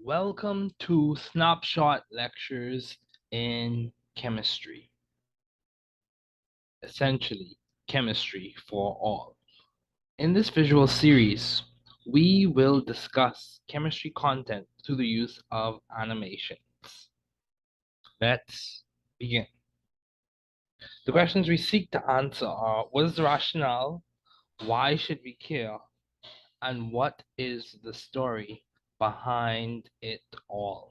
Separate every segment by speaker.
Speaker 1: Welcome to Snapshot Lectures in Chemistry. Essentially, chemistry for all. In this visual series, we will discuss chemistry content through the use of animations. Let's begin. The questions we seek to answer are: what is the rationale? Why should we care? And what is the story behind it all?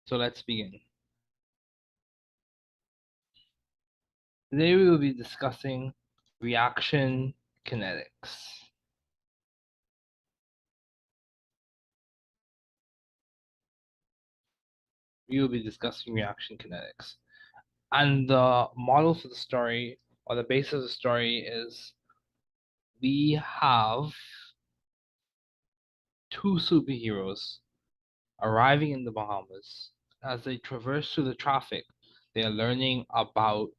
Speaker 1: So let's begin. Today we will be discussing reaction kinetics. We will be discussing reaction kinetics. And the model for the story, or the base of the story, is we have two superheroes arriving in the Bahamas. As they traverse through the traffic, they are learning about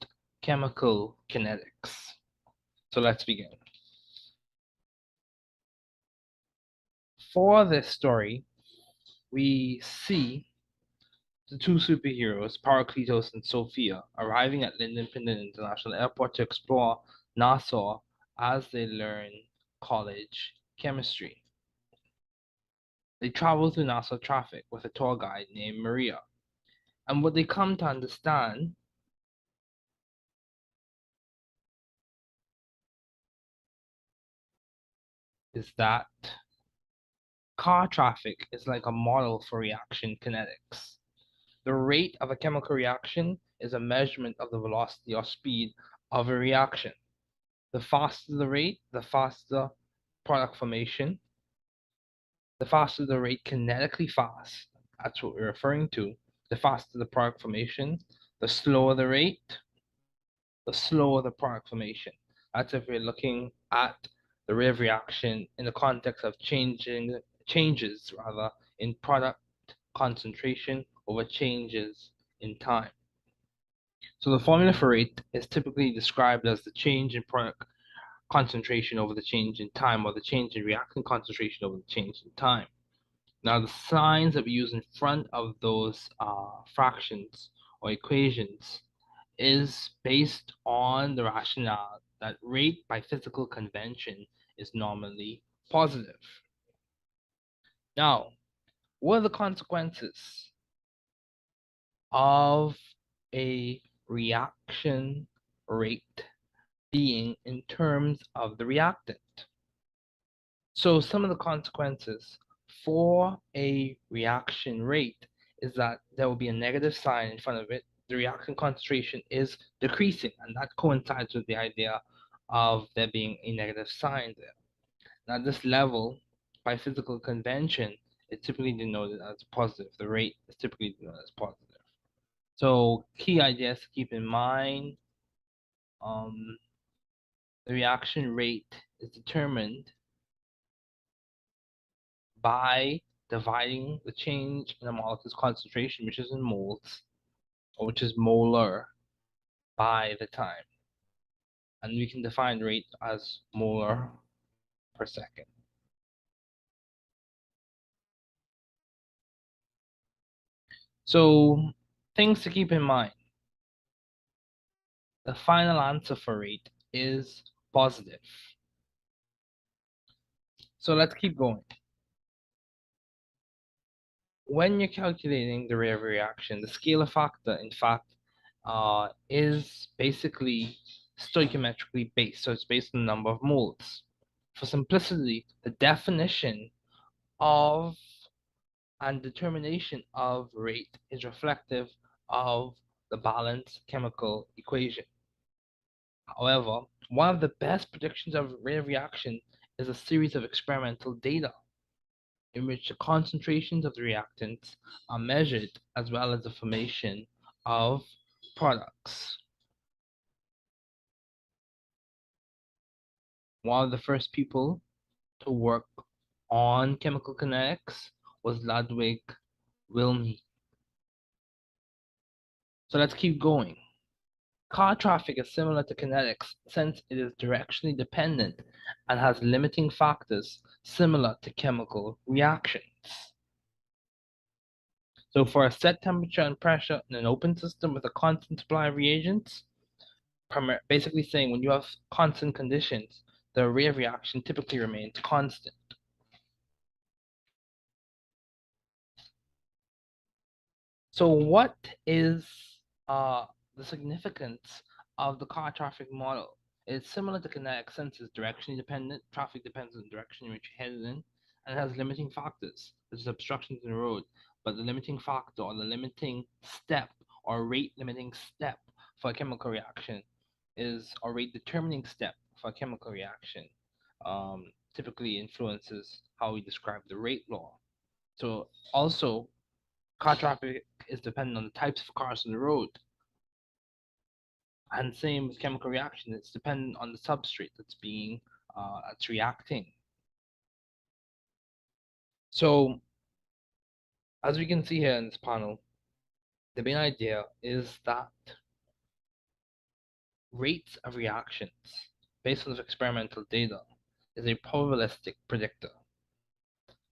Speaker 1: chemical kinetics. So let's begin. For this story, we see the two superheroes, Parakletos and Sophia, arriving at Linden Pendant International Airport to explore Nassau as they learn college chemistry. They travel through Nassau traffic with a tour guide named Maria. And what they come to understand is that car traffic is like a model for reaction kinetics. The rate of a chemical reaction is a measurement of the velocity or speed of a reaction. The faster the rate, the faster product formation. The faster the rate kinetically fast, that's what we're referring to. The faster the product formation, the slower the rate, the slower the product formation. That's if we're looking at the rate of reaction in the context of changes in product concentration over changes in time. So the formula for rate is typically described as the change in product concentration over the change in time, or the change in reactant concentration over the change in time. Now, the signs that we use in front of those fractions or equations is based on the rationale that rate by physical convention is normally positive. Now, what are the consequences of a reaction rate being in terms of the reactant? So some of the consequences for a reaction rate is that there will be a negative sign in front of it. The reaction concentration is decreasing, and that coincides with the idea of there being a negative sign there. Now, this level, by physical convention, is typically denoted as positive. The rate is typically denoted as positive. So key ideas to keep in mind, the reaction rate is determined by dividing the change in a molecule's concentration, which is in moles, or which is molar, by the time. And we can define rate as molar per second. So things to keep in mind. The final answer for rate is positive. So let's keep going. When you're calculating the rate of reaction, the scalar factor, in fact, is basically stoichiometrically based. So it's based on the number of moles. For simplicity, the definition of and determination of rate is reflective of the balanced chemical equation. However, one of the best predictions of rate of reaction is a series of experimental data in which the concentrations of the reactants are measured, as well as the formation of products. One of the first people to work on chemical kinetics was Ludwig Wilhelm. So let's keep going. Car traffic is similar to kinetics since it is directionally dependent and has limiting factors similar to chemical reactions. So for a set temperature and pressure in an open system with a constant supply of reagents, basically saying when you have constant conditions, the rate of reaction typically remains constant. So what is the significance of the car traffic model? It's similar to kinetics since it's directionally dependent. Traffic depends on the direction in which you're headed in, and it has limiting factors, such as obstructions in the road. But the limiting factor or the limiting step or rate limiting step for a chemical reaction is, or rate determining step for a chemical reaction, typically influences how we describe the rate law. So also, car traffic is dependent on the types of cars on the road. And same with chemical reaction, it's dependent on the substrate that's reacting. So as we can see here in this panel, the main idea is that rates of reactions based on experimental data is a probabilistic predictor.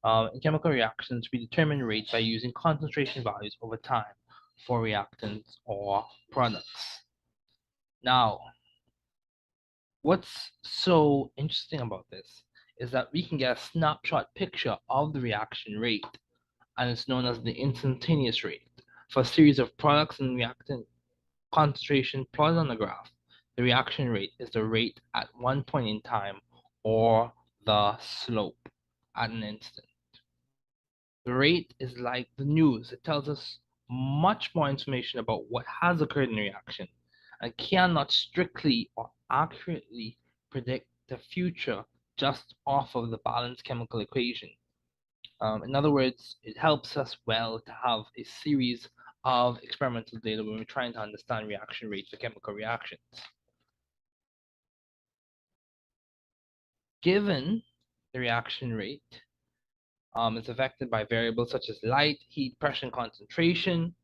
Speaker 1: In chemical reactions, we determine rates by using concentration values over time for reactants or products. Now, what's so interesting about this is that we can get a snapshot picture of the reaction rate, and it's known as the instantaneous rate. For a series of products and reactant concentration plotted on the graph, the reaction rate is the rate at one point in time, or the slope at an instant. The rate is like the news. It tells us much more information about what has occurred in the reaction and cannot strictly or accurately predict the future just off of the balanced chemical equation. In other words, it helps us well to have a series of experimental data when we're trying to understand reaction rates for chemical reactions. Given the reaction rate is affected by variables such as light, heat, pressure, and concentration,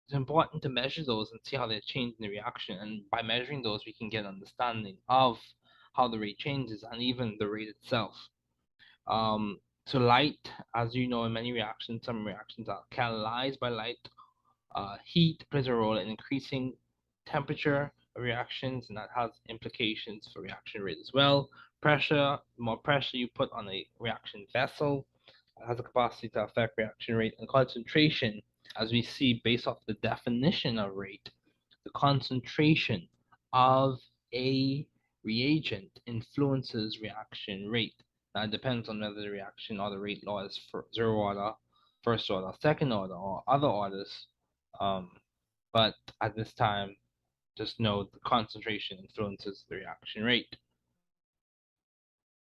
Speaker 1: it's important to measure those and see how they change in the reaction. And by measuring those, we can get an understanding of how the rate changes and even the rate itself. So light, as you know, in many reactions, some reactions are catalyzed by light. Heat plays a role in increasing temperature of reactions, and that has implications for reaction rate as well. Pressure, the more pressure you put on a reaction vessel, has a capacity to affect reaction rate. And concentration, as we see based off the definition of rate, the concentration of a reagent influences reaction rate. Now it depends on whether the reaction or the rate law is for zero order, first order, second order, or other orders. But at this time, just know the concentration influences the reaction rate.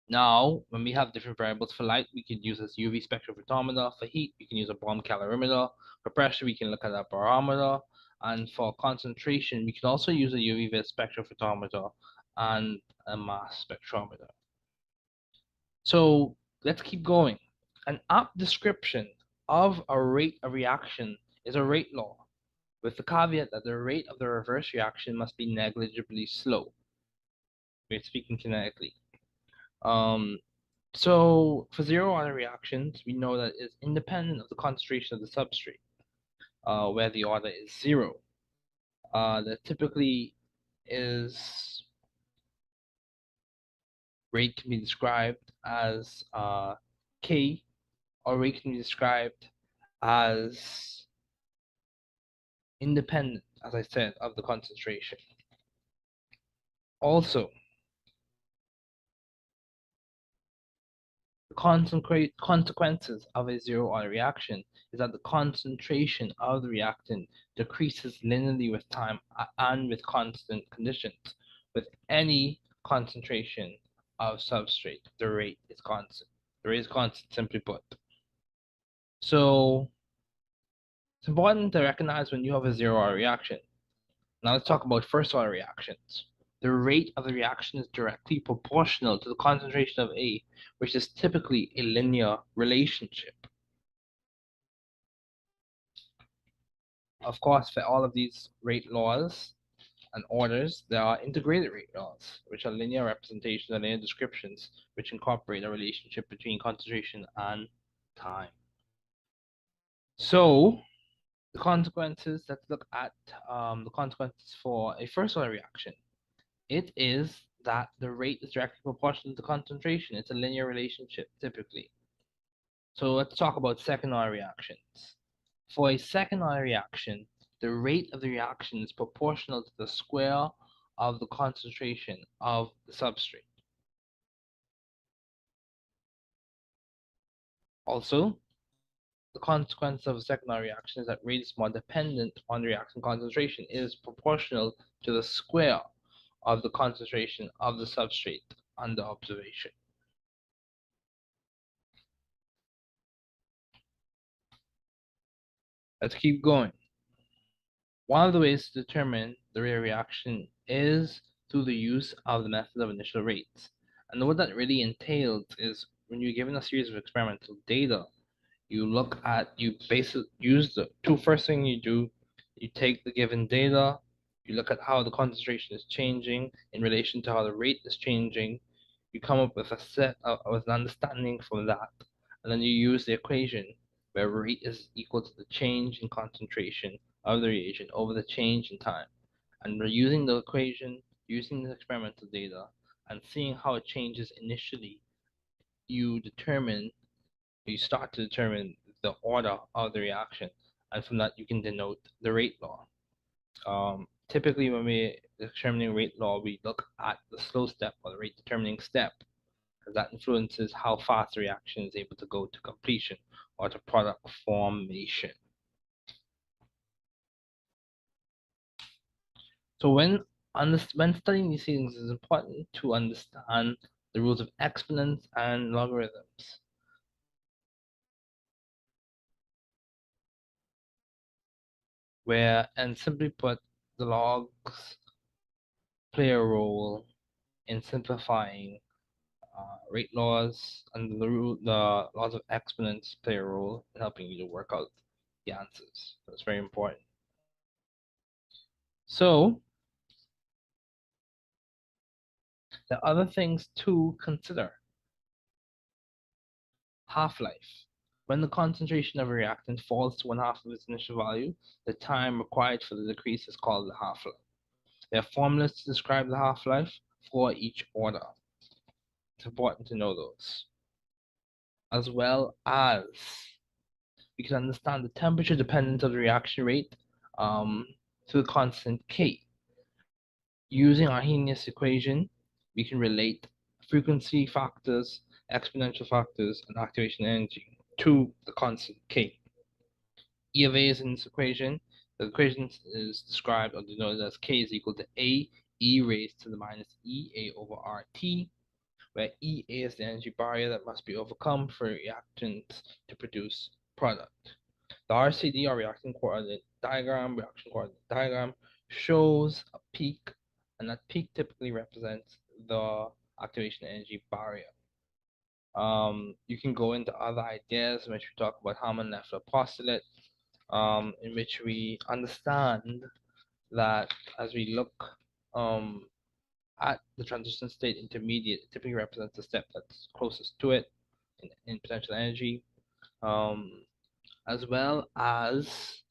Speaker 1: Now, when we have different variables for light, we can use this UV spectrophotometer. For heat, we can use a bomb calorimeter. For pressure, we can look at a barometer. And for concentration, we can also use a UV vis spectrophotometer and a mass spectrometer. So let's keep going. An apt description of a rate of reaction is a rate law, with the caveat that the rate of the reverse reaction must be negligibly slow. We're speaking kinetically. So for zero order reactions, we know that it's independent of the concentration of the substrate, where the order is zero. That typically is rate can be described as K, or rate can be described as independent, as I said, of the concentration. Also, the consequences of a zero-order reaction is that the concentration of the reactant decreases linearly with time and with constant conditions. With any concentration of substrate, the rate is constant. The rate is constant, simply put. So it's important to recognize when you have a zero-order reaction. Now let's talk about first-order reactions. The rate of the reaction is directly proportional to the concentration of A, which is typically a linear relationship. Of course, for all of these rate laws and orders, there are integrated rate laws, which are linear representations and linear descriptions, which incorporate a relationship between concentration and time. So, the consequences, let's look at the consequences for a first order reaction. It is that the rate is directly proportional to concentration. It's a linear relationship, typically. So let's talk about second order reactions. For a second order reaction, the rate of the reaction is proportional to the square of the concentration of the substrate. Also, the consequence of a second order reaction is that rate is more dependent on the reaction concentration. It is proportional to the square of the concentration of the substrate under observation. Let's keep going. One of the ways to determine the rate of reaction is through the use of the method of initial rates. And what that really entails is when you're given a series of experimental data, you basically use the first thing you do, you take the given data, you look at how the concentration is changing in relation to how the rate is changing, you come up with with an understanding from that, and then you use the equation where rate is equal to the change in concentration of the reagent over the change in time. And we're using the equation, using the experimental data, and seeing how it changes initially, you start to determine the order of the reaction, and from that you can denote the rate law. Typically, when we determining rate law, we look at the slow step or the rate determining step, because that influences how fast the reaction is able to go to completion or to product formation. So when studying these things, it's important to understand the rules of exponents and logarithms. And simply put, the logs play a role in simplifying rate laws, and the laws of exponents play a role in helping you to work out the answers. That's very important. So the other things to consider: half-life. When the concentration of a reactant falls to 1/2 of its initial value, the time required for the decrease is called the half-life. There are formulas to describe the half-life for each order. It's important to know those. As well as we can understand the temperature dependence of the reaction rate to the constant K. Using our Arrhenius equation, we can relate frequency factors, exponential factors, and activation energy to the constant K. E of A is in this equation. The equation is described or denoted as K is equal to A, E raised to the minus E, A over RT, where EA is the energy barrier that must be overcome for reactants to produce product. The RCD, or reaction coordinate diagram, shows a peak, and that peak typically represents the activation energy barrier. You can go into other ideas in which we talk about Hammond-Leffler postulate, in which we understand that as we look at the transition state intermediate, it typically represents the step that's closest to it in potential energy, as well as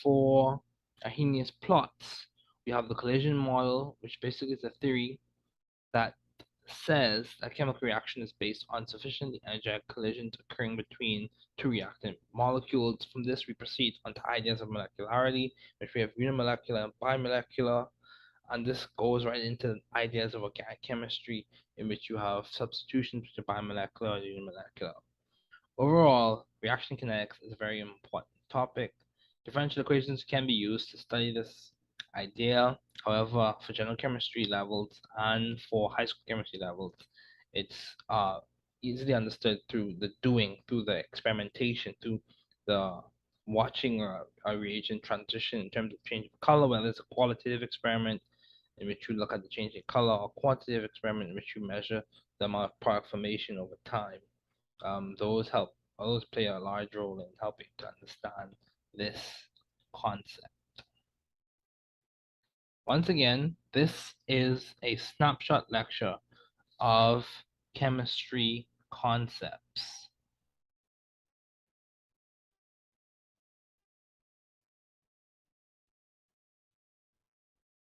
Speaker 1: for Arrhenius plots. We have the collision model, which basically is a theory that says that chemical reaction is based on sufficiently energetic collisions occurring between two reactant molecules. From this, we proceed onto ideas of molecularity, which we have unimolecular and bimolecular, and this goes right into ideas of organic chemistry, in which you have substitutions which are bimolecular or unimolecular. Overall, reaction kinetics is a very important topic. Differential equations can be used to study this idea. However, for general chemistry levels and for high school chemistry levels, it's easily understood through the doing, through the experimentation, through the watching a reagent transition in terms of change of color, whether it's a qualitative experiment in which you look at the change in color, or quantitative experiment in which you measure the amount of product formation over time. Those play a large role in helping to understand this concept. Once again, this is a snapshot lecture of chemistry concepts.